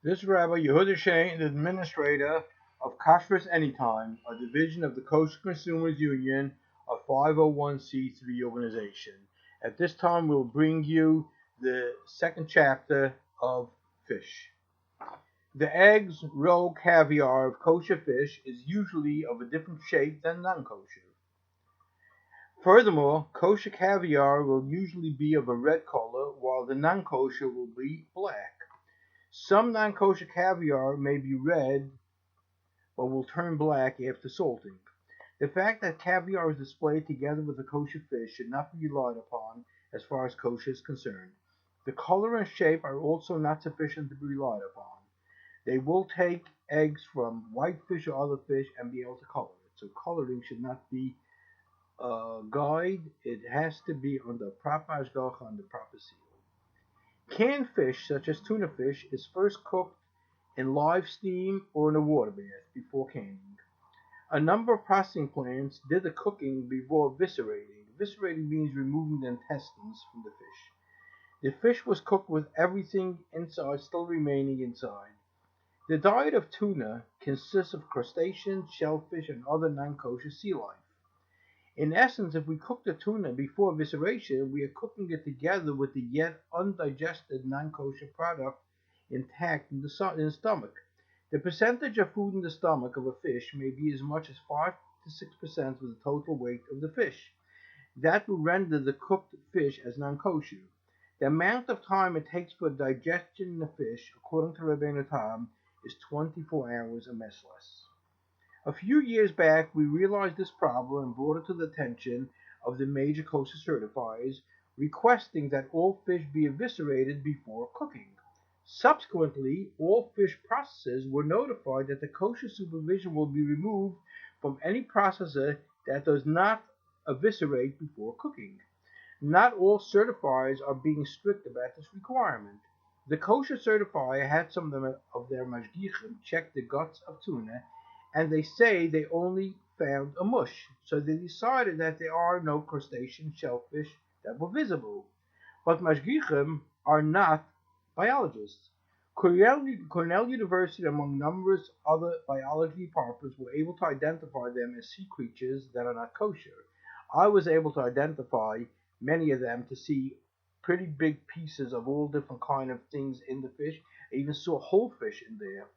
This Rabbi Yehuda Shein, the administrator of Kashrus Anytime, a division of the Kosher Consumers Union, a 501c3 organization. At this time, we'll bring you the second chapter of fish. The eggs, roe, caviar of kosher fish is usually of a different shape than non-kosher. Furthermore, kosher caviar will usually be of a red color, while the non-kosher will be black. Some non-kosher caviar may be red, but will turn black after salting. The fact that caviar is displayed together with the kosher fish should not be relied upon as far as kosher is concerned. The color and shape are also not sufficient to be relied upon. They will take eggs from white fish or other fish and be able to color it. So coloring should not be a guide. It has to be under proper hashgacha, under proper seal. Canned fish, such as tuna fish, is first cooked in live steam or in a water bath before canning. A number of processing plants did the cooking before eviscerating. Eviscerating means removing the intestines from the fish. The fish was cooked with everything inside still remaining inside. The diet of tuna consists of crustaceans, shellfish, and other non-kosher sea life. In essence, if we cook the tuna before evisceration, we are cooking it together with the yet undigested non-kosher product intact in the stomach. The percentage of food in the stomach of a fish may be as much as 5 to 6% of the total weight of the fish. That will render the cooked fish as non-kosher. The amount of time it takes for digestion in the fish, according to Rabbeinu Tam, is 24 hours or less. A few years back, we realized this problem and brought it to the attention of the major kosher certifiers, requesting that all fish be eviscerated before cooking. Subsequently, all fish processors were notified that the kosher supervision will be removed from any processor that does not eviscerate before cooking. Not all certifiers are being strict about this requirement. The kosher certifier had some of their Mashgiachim check the guts of tuna, and they say they only found a mush, so they decided that there are no crustacean shellfish that were visible. But Mashgiachim are not biologists. Cornell University, among numerous other biology departments, were able to identify them as sea creatures that are not kosher. I was able to identify many of them to see pretty big pieces of all different kind of things in the fish. I even saw whole fish in there.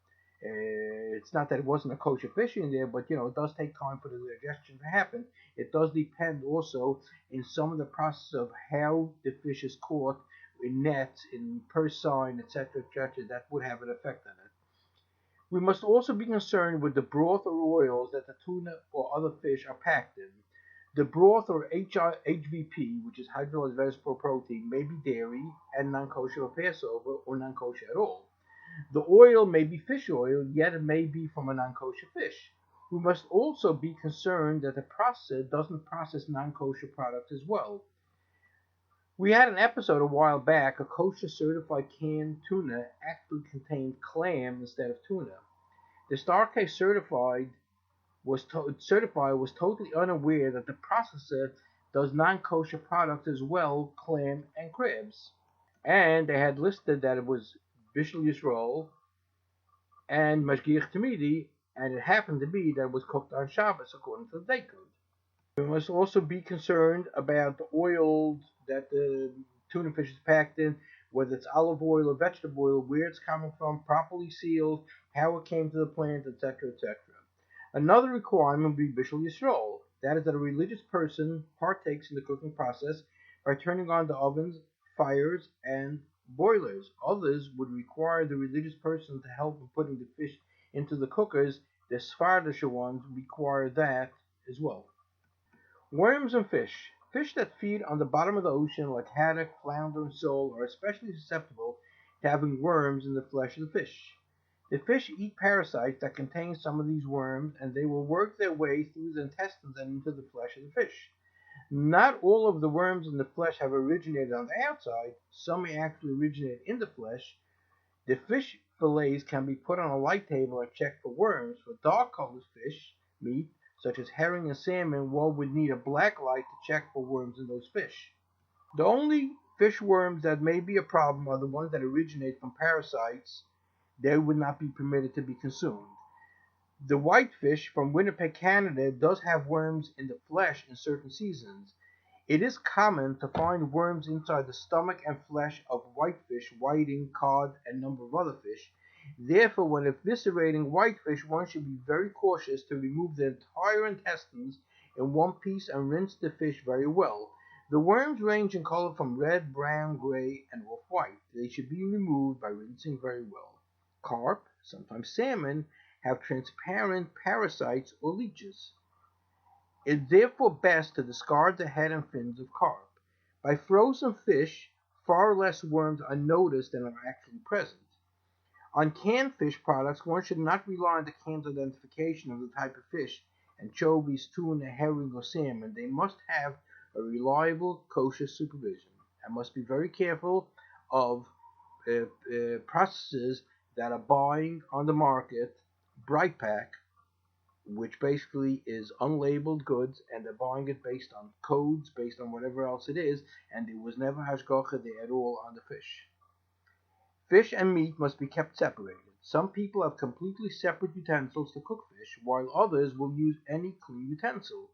It's not that it wasn't a kosher fish in there, but it does take time for the digestion to happen. It does depend also in some of the process of how the fish is caught in nets, in purse seine, etc., etc. That would have an effect on it. We must also be concerned with the broth or oils that the tuna or other fish are packed in. The broth or HVP, which is hydrolyzed vegetable protein, may be dairy and non-kosher or Passover or non-kosher at all. The oil may be fish oil, yet it may be from a non-kosher fish. We must also be concerned that the processor doesn't process non-kosher products as well. We had an episode a while back. A kosher certified canned tuna actually contained clam instead of tuna. The Starcase certified was totally unaware that the processor does non-kosher products as well, clam and crabs. And they had listed that it was Bishul Yisrael and Mashgiach Tamidi, and it happened to be that it was cooked on Shabbos according to the date code. We must also be concerned about the oil that the tuna fish is packed in, whether it's olive oil or vegetable oil, where it's coming from, properly sealed, how it came to the plant, etc., etc. Another requirement would be Bishul Yisrael. That is that a religious person partakes in the cooking process by turning on the ovens, fires, and boilers. Others would require the religious person to help in putting the fish into the cookers. The Sephardic ones require that as well. Worms and fish. Fish that feed on the bottom of the ocean, like haddock, flounder, and sole, are especially susceptible to having worms in the flesh of the fish. The fish eat parasites that contain some of these worms, and they will work their way through the intestines and into the flesh of the fish. Not all of the worms in the flesh have originated on the outside. Some may actually originate in the flesh. The fish fillets can be put on a light table and checked for worms. For dark-colored fish meat, such as herring and salmon, one would need a black light to check for worms in those fish. The only fish worms that may be a problem are the ones that originate from parasites They would not be permitted to be consumed. The whitefish from Winnipeg, Canada, does have worms in the flesh in certain seasons. It is common to find worms inside the stomach and flesh of whitefish, whiting, cod, and a number of other fish. Therefore, when eviscerating whitefish, one should be very cautious to remove the entire intestines in one piece and rinse the fish very well. The worms range in color from red, brown, gray, and off-white. They should be removed by rinsing very well. Carp, sometimes salmon, have transparent parasites or leeches. It is therefore best to discard the head and fins of carp. By frozen fish, far less worms are noticed than are actually present. On canned fish products, one should not rely on the can's identification of the type of fish, anchovies, tuna, herring, or salmon. They must have a reliable kosher supervision and must be very careful of processes that are buying on the market bright pack, which basically is unlabeled goods, and they're buying it based on codes, based on whatever else it is, and there was never Hashgacha there at all on the fish. Fish and meat must be kept separated. Some people have completely separate utensils to cook fish, while others will use any clean utensil.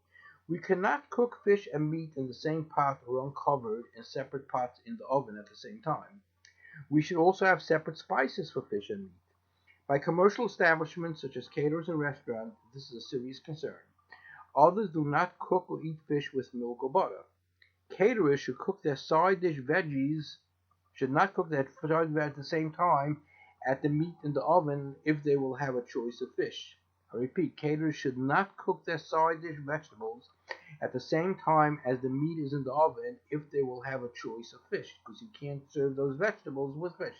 We cannot cook fish and meat in the same pot or uncovered in separate pots in the oven at the same time. We should also have separate spices for fish and meat. By commercial establishments such as caterers and restaurants, this is a serious concern. Others do not cook or eat fish with milk or butter. Caterers should cook their side dish veggies, should not cook their side dish at the same time at the meat in the oven if they will have a choice of fish. I repeat, caterers should not cook their side dish vegetables at the same time as the meat is in the oven if they will have a choice of fish, because you can't serve those vegetables with fish.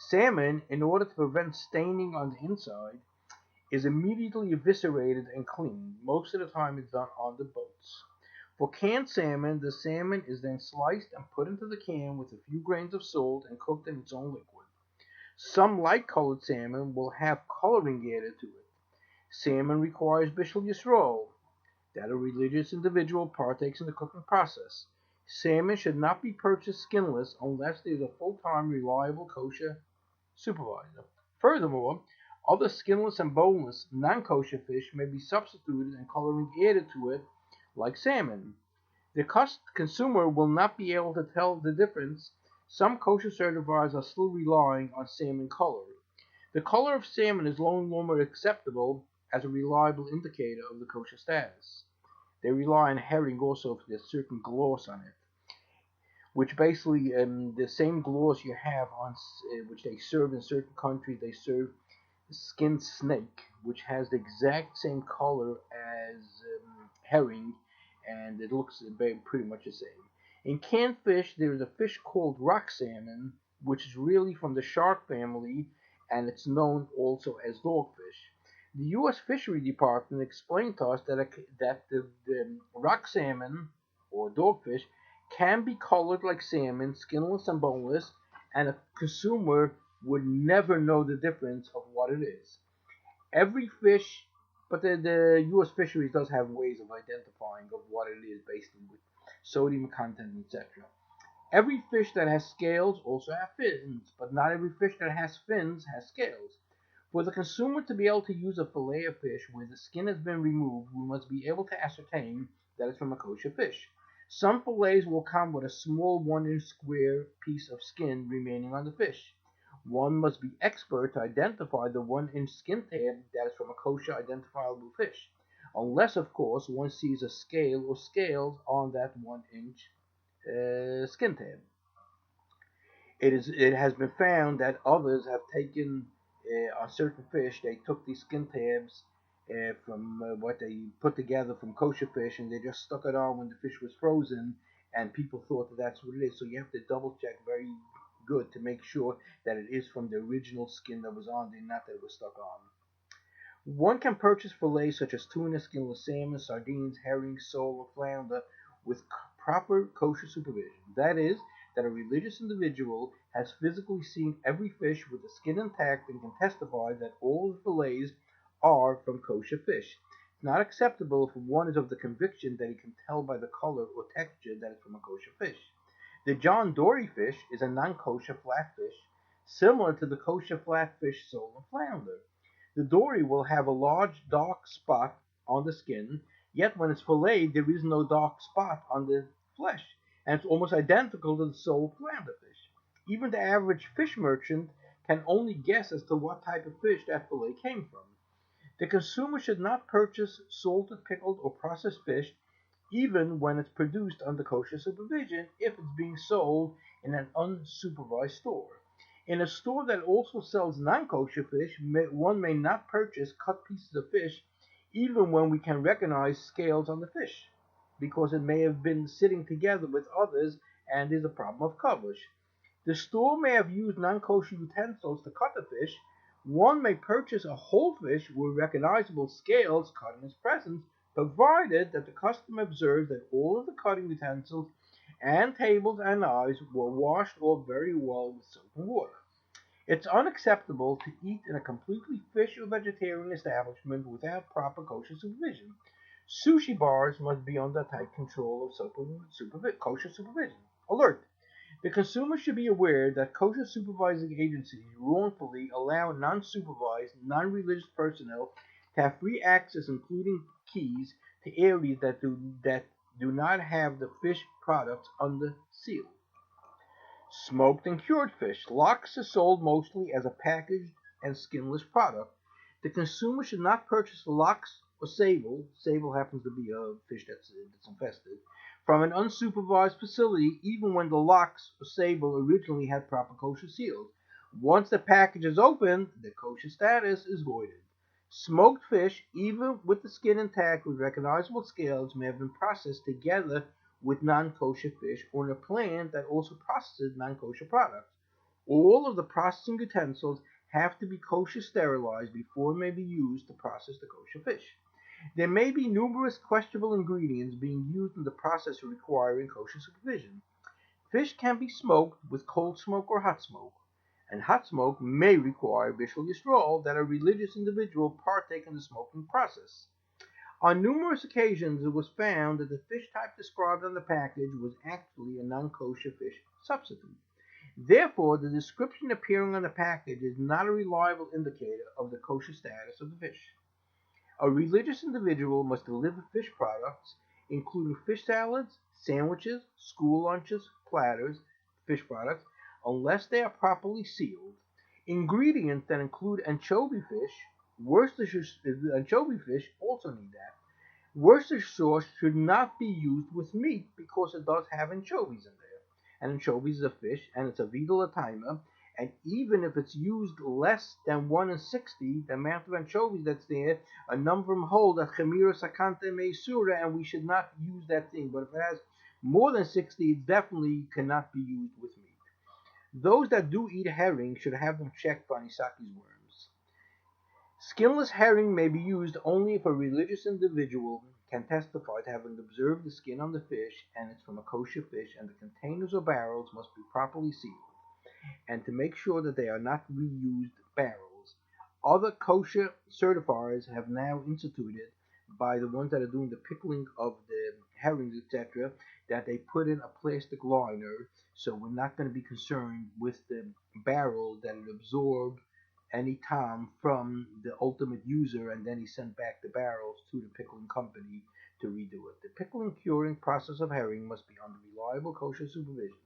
Salmon, in order to prevent staining on the inside, is immediately eviscerated and cleaned. Most of the time it's done on the boats. For canned salmon, the salmon is then sliced and put into the can with a few grains of salt and cooked in its own liquid. Some light-colored salmon will have coloring added to it. Salmon requires Bishul Yisrael, that a religious individual partakes in the cooking process. Salmon should not be purchased skinless unless there is a full-time, reliable kosher supervisor. Furthermore, other skinless and boneless non-kosher fish may be substituted and coloring added to it, like salmon. The consumer will not be able to tell the difference. Some kosher certifiers are still relying on salmon color. The color of salmon is no longer acceptable as a reliable indicator of the kosher status. They rely on herring also for a certain gloss on it, which basically the same gloss you have on which they serve in certain countries. They serve skinned snake, which has the exact same color as herring, and it looks pretty much the same. In canned fish, there is a fish called rock salmon, which is really from the shark family, and it's known also as dogfish. The U.S. Fishery Department explained to us that the rock salmon, or dogfish, can be colored like salmon, skinless and boneless, and a consumer would never know the difference of what it is. Every fish, but the U.S. fisheries does have ways of identifying of what it is based on with sodium content, etc. Every fish that has scales also has fins, but not every fish that has fins has scales. For the consumer to be able to use a fillet of fish where the skin has been removed, we must be able to ascertain that it's from a kosher fish. Some fillets will come with a small 1-inch square piece of skin remaining on the fish. One must be expert to identify the 1-inch skin tab that is from a kosher identifiable fish, unless, of course, one sees a scale or scales on that 1-inch skin tab. It has been found that others have taken on certain fish. They took these skin tabs from what they put together from kosher fish, and they just stuck it on when the fish was frozen, and people thought that that's what it is. So you have to double check very good to make sure that it is from the original skin that was on there, not that it was stuck on. One can purchase fillets such as tuna, skinless salmon, sardines, herring, sole, or flounder with proper kosher supervision. That is, that a religious individual has physically seen every fish with the skin intact and can testify that all the fillets are from kosher fish. It's not acceptable if one is of the conviction that he can tell by the color or texture that it's from a kosher fish. The John Dory fish is a non-kosher flatfish. similar to the kosher flatfish, sole, and flounder. The dory will have a large dark spot on the skin, yet when it's filleted, there is no dark spot on the flesh, and it's almost identical to the sole flounder fish. Even the average fish merchant can only guess as to what type of fish that fillet came from. The consumer should not purchase salted, pickled, or processed fish even when it's produced under kosher supervision if it's being sold in an unsupervised store. In a store that also sells non-kosher fish, one may not purchase cut pieces of fish even when we can recognize scales on the fish, because it may have been sitting together with others and is a problem of coverage. The store may have used non-kosher utensils to cut the fish. One may purchase a whole fish with recognizable scales cut in its presence, provided that the customer observes that all of the cutting utensils and tables and knives were washed off very well with soap and water. It's unacceptable to eat in a completely fish or vegetarian establishment without proper kosher supervision. Sushi bars must be under tight control of kosher supervision. Alert! The consumer should be aware that kosher supervising agencies wrongfully allow non-supervised, non-religious personnel to have free access, including keys, to areas that do not have the fish products under seal. Smoked and cured fish. Lox is sold mostly as a packaged and skinless product. The consumer should not purchase lox or sable. Sable happens to be a fish that's infested from an unsupervised facility, even when the lox or sable originally had proper kosher seals. Once the package is opened, the kosher status is voided. Smoked fish, even with the skin intact with recognizable scales, may have been processed together with non-kosher fish or in a plant that also processes non-kosher products. All of the processing utensils have to be kosher sterilized before it may be used to process the kosher fish. There may be numerous questionable ingredients being used in the process requiring kosher supervision. Fish can be smoked with cold smoke or hot smoke, and hot smoke may require Bishul Yisrael that a religious individual partake in the smoking process. On numerous occasions, it was found that the fish type described on the package was actually a non-kosher fish substitute. Therefore, the description appearing on the package is not a reliable indicator of the kosher status of the fish. A religious individual must deliver fish products, including fish salads, sandwiches, school lunches, platters, fish products, unless they are properly sealed. Ingredients that include anchovy fish, Worcestershire anchovy fish also need that. Worcestershire sauce should not be used with meat because it does have anchovies in there. And anchovies is a fish, and it's a vital timer. And even if it's used less than 1 in 60, the amount of anchovies that's there, a number of them hold that chemira sakante meisura, and we should not use that thing. But if it has more than 60, it definitely cannot be used with meat. Those that do eat herring should have them checked for anisaki's worms. Skinless herring may be used only if a religious individual can testify to having observed the skin on the fish and it's from a kosher fish, and the containers or barrels must be properly sealed, and to make sure that they are not reused barrels. Other kosher certifiers have now instituted, by the ones that are doing the pickling of the herrings, etc., that they put in a plastic liner, so we're not going to be concerned with the barrel that it absorbed any time from the ultimate user, and then he sent back the barrels to the pickling company to redo it. The pickling curing process of herring must be under reliable kosher supervision.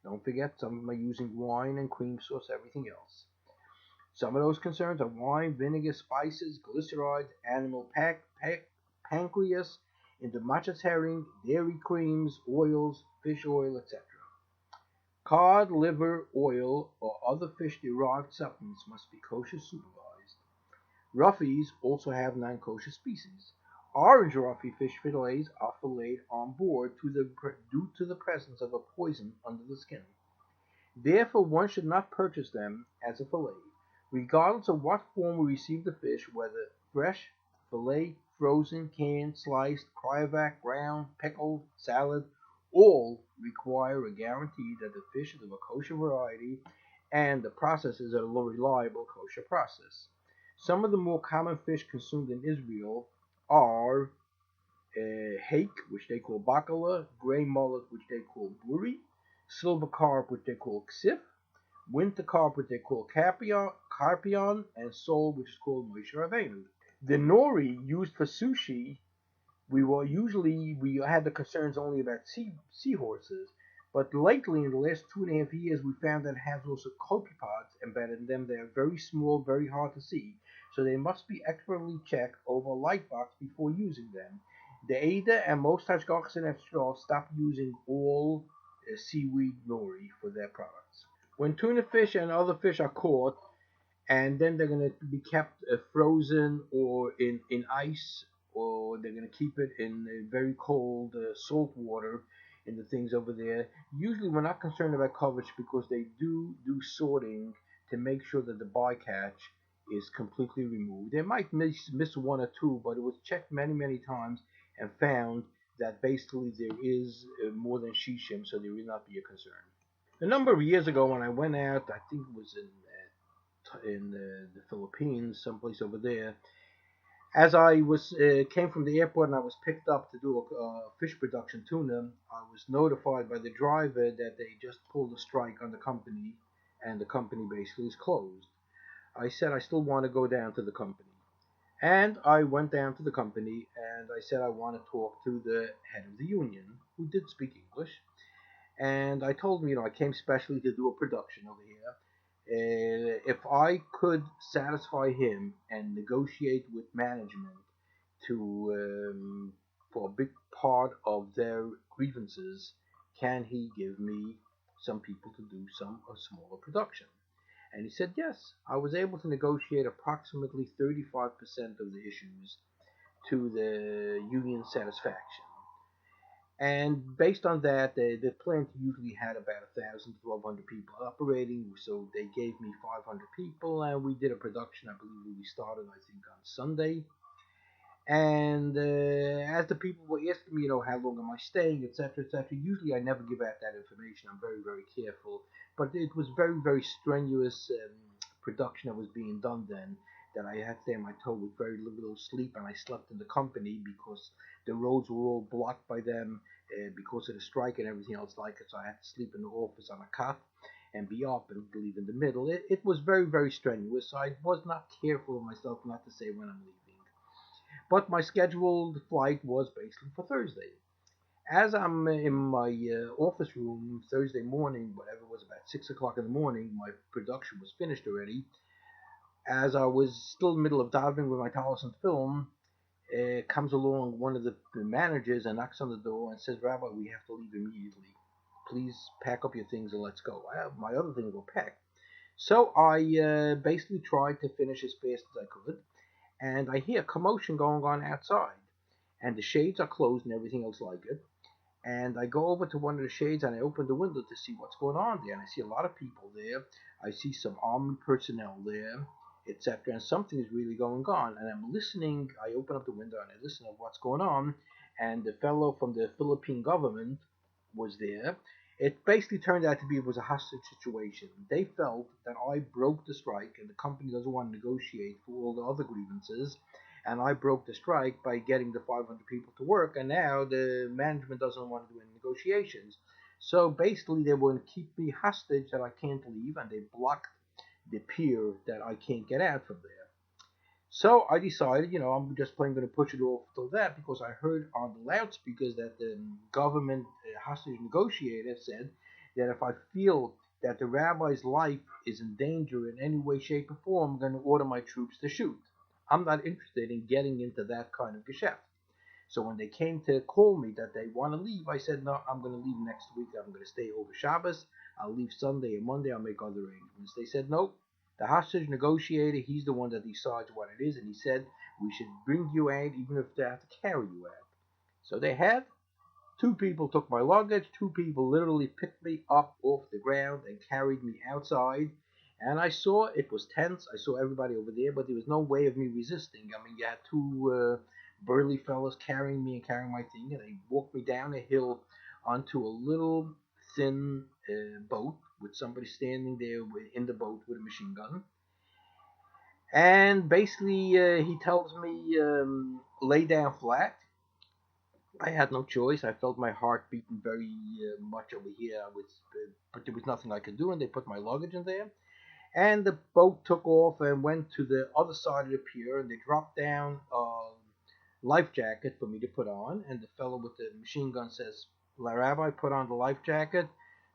Don't forget, some of them are using wine and cream sauce, everything else. Some of those concerns are wine, vinegar, spices, glycerides, animal pancreas, into matcha herring, dairy creams, oils, fish oil, etc. Cod, liver, oil, or other fish-derived supplements must be kosher supervised. Roughies also have non-kosher species. Orange roughy fish fillets are filleted on board due to the presence of a poison under the skin. Therefore, one should not purchase them as a fillet, regardless of what form we receive the fish, whether fresh, fillet, frozen, canned, sliced, cryovac, ground, pickled, salad. All require a guarantee that the fish is of a kosher variety and the process is a reliable kosher process. Some of the more common fish consumed in Israel are hake, which they call bakala, gray mullet, which they call buri, silver carp, which they call ksif, winter carpet they call carpion, and sole which is called Moshe Rabbeinu. The nori used for sushi, we had the concerns only about seahorses, but lately in the last 2.5 years we found that it has also copepods embedded in them. They are very small, very hard to see, so they must be expertly checked over a light box before using them. The Ada and most Hashgachas in Israel stopped using all seaweed nori for their products. When tuna fish and other fish are caught, and then they're going to be kept frozen or in ice, or they're going to keep it in very cold salt water in the things over there. Usually we're not concerned about coverage because they do sorting to make sure that the bycatch is completely removed. They might miss one or two, but it was checked many times and found that basically there is more than shishim, so there will not be a concern. A number of years ago when I went out, I think it was in the Philippines, someplace over there. As I was came from the airport and I was picked up to do a fish production tuna, I was notified by the driver that they just pulled a strike on the company, and the company basically is closed. I said I still want to go down to the company, and I went down to the company and I said I want to talk to the head of the union, who did speak English, and I told him, I came specially to do a production over here. If I could satisfy him and negotiate with management to for a big part of their grievances, can he give me some people to do some a smaller production? And he said yes. I was able to negotiate approximately 35% of the issues to the union satisfaction. And based on that, the plant usually had about 1,000 to 1,200 people operating. So they gave me 500 people, and we did a production. I believe we started, I think, on Sunday. And as the people were asking me, how long am I staying, etc., etc., usually I never give out that information. I'm very careful. But it was very strenuous production that was being done then, that I had to stay on my toe with very little sleep, and I slept in the company because the roads were all blocked by them because of the strike and everything else like it. So I had to sleep in the office on a cot and be up and leave in the middle. It was very strenuous. So I was not careful of myself not to say when I'm leaving. But my scheduled flight was basically for Thursday. As I'm in my office room Thursday morning, whatever it was, about 6 o'clock in the morning, my production was finished already. As I was still in the middle of diving with my Talis and film, comes along one of the managers and knocks on the door and says, "Rabbi, we have to leave immediately. Please pack up your things and let's go." My other things were packed. So I basically tried to finish as fast as I could, and I hear commotion going on outside, and the shades are closed and everything else like it. And I go over to one of the shades and I open the window to see what's going on there. And I see a lot of people there. I see some armed personnel there, etc. And something is really going on. And I'm listening. I open up the window and I listen to what's going on. And the fellow from the Philippine government was there. It basically turned out to be it was a hostage situation. They felt that I broke the strike and the company doesn't want to negotiate for all the other grievances, and I broke the strike by getting the 500 people to work, and now the management doesn't want to do any negotiations. So basically, they want to keep me hostage that I can't leave, and they blocked the pier that I can't get out from there. So I decided, I'm just plain going to push it off till that, because I heard on the loudspeakers that the government hostage negotiator said that if I feel that the rabbi's life is in danger in any way, shape, or form, I'm going to order my troops to shoot. I'm not interested in getting into that kind of geschäft. So when they came to call me that they want to leave, I said, no, I'm going to leave next week. I'm going to stay over Shabbos. I'll leave Sunday and Monday. I'll make other arrangements. They said, no, the hostage negotiator, he's the one that decides what it is. And he said, we should bring you out even if they have to carry you out. So they had. 2 people took my luggage. 2 people literally picked me up off the ground and carried me outside. And I saw it was tense. I saw everybody over there, but there was no way of me resisting. I mean, you had 2 burly fellas carrying me and carrying my thing, and they walked me down a hill onto a little thin boat with somebody standing there in the boat with a machine gun. And basically, he tells me, lay down flat. I had no choice. I felt my heart beating very much over here. But there was nothing I could do, and they put my luggage in there. And the boat took off and went to the other side of the pier, and they dropped down a life jacket for me to put on. And the fellow with the machine gun says, "La Rabbi, put on the life jacket,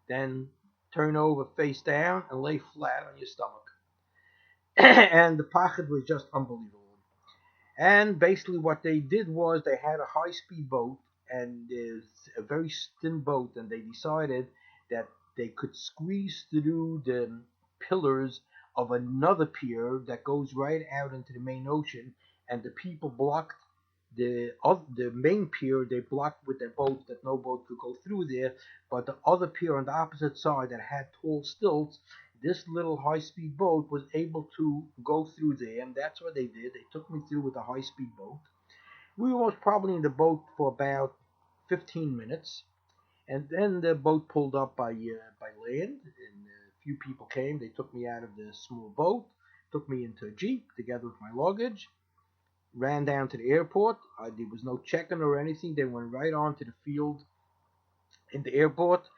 then turn over face down and lay flat on your stomach." And the pocket was just unbelievable. And basically, what they did was they had a high speed boat, and it's a very thin boat, and they decided that they could squeeze through the pillars of another pier that goes right out into the main ocean, and the people blocked the main pier. They blocked with their boats that no boat could go through there, but the other pier on the opposite side that had tall stilts, this little high-speed boat was able to go through there, and that's what they did. They took me through with a high-speed boat. We were most probably in the boat for about 15 minutes, and then the boat pulled up by land, and a few people came. They took me out of the small boat, took me into a jeep together with my luggage, ran down to the airport. There was no check-in or anything. They went right on to the field in the airport,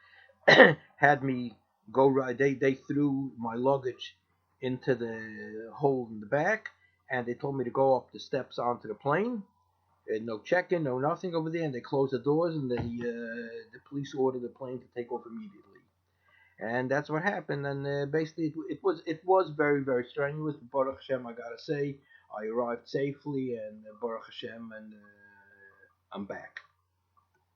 had me go right. They threw my luggage into the hole in the back, and they told me to go up the steps onto the plane. No check-in, no nothing over there, and they closed the doors, and the police ordered the plane to take off immediately. And that's what happened. And basically, it was very very strenuous. But Baruch Hashem, I gotta say, I arrived safely, and Baruch Hashem, and I'm back.